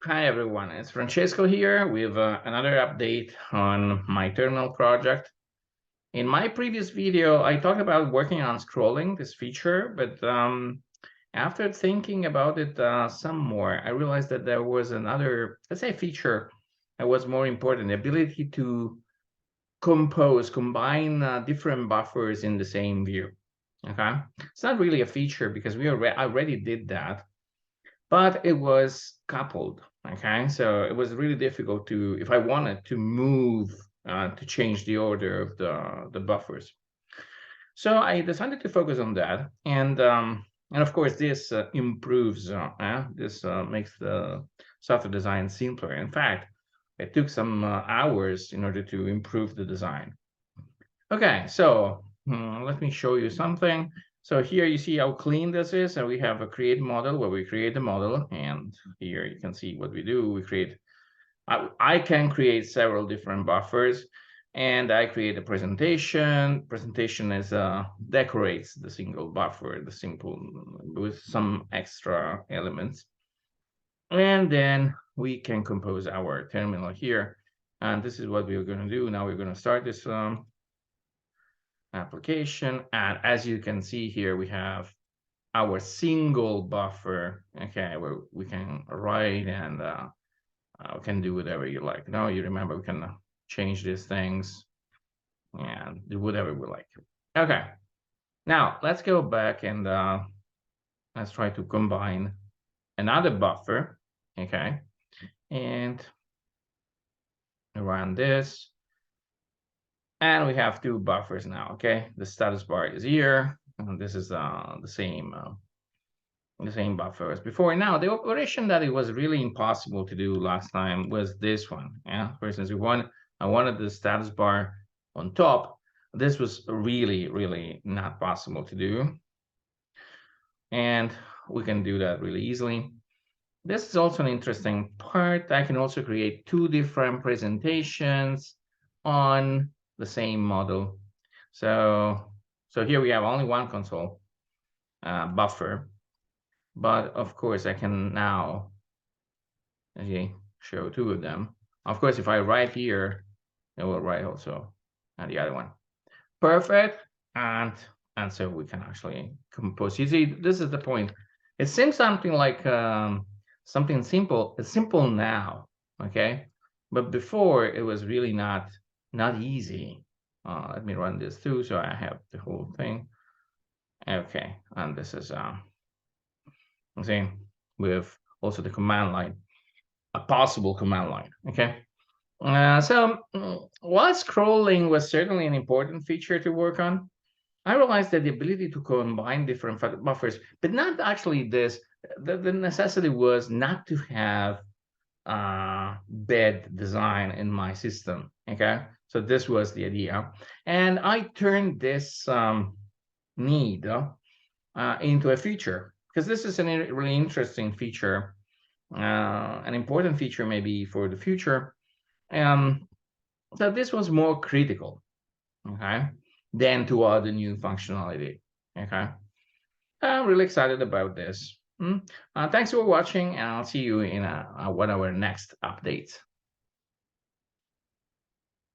Hi everyone, it's Francesco here with another update on my terminal project. In my previous video, I talked about working on scrolling, this feature, but after thinking about it some more, I realized that there was another, let's say, feature that was more important, the ability to combine different buffers in the same view. Okay, it's not really a feature because we already did that, but it was coupled. Okay, so it was really difficult to, if I wanted to move to change the order of the buffers. So I decided to focus on that, and of course this improves. This makes the software design simpler. In fact, it took some hours in order to improve the design. Okay, so let me show you something. So here you see how clean this is. And we have a create model where we create the model. And here you can see what we do. We create, I can create several different buffers. And I create a presentation. Presentation is decorates the single buffer, the simple with some extra elements. And then we can compose our terminal here. And this is what we're going to do. Now we're going to start this application. And as you can see here, we have our single buffer, okay, where we can write and we can do whatever you like. Now you remember we can change these things and do whatever we like. Okay, now let's go back and let's try to combine another buffer, okay, and run this. And we have two buffers now, okay? The status bar is here, and this is the same buffer as before. Now, the operation that it was really impossible to do last time was this one. Yeah, for instance, I wanted the status bar on top. This was really, really not possible to do. And we can do that really easily. This is also an interesting part. I can also create two different presentations on the same model. So here we have only one console buffer. But of course, I can now show two of them. Of course, if I write here, it will write also on the other one. Perfect. And so we can actually compose. You see, this is the point. It seems something like something simple. It's simple now, okay? But before, it was really not easy. Let me run this through so I have the whole thing. Okay, and this is see, with also the command line, a possible command line, okay? While scrolling was certainly an important feature to work on, I realized that the ability to combine different buffers, but not actually this, the necessity was not to have bad design in my system, okay? So this was the idea. And I turned this need into a feature, because this is a really interesting feature, an important feature maybe for the future. So this was more critical, okay, than to add the new functionality, okay? I'm really excited about this. Thanks for watching, and I'll see you in one of our next updates.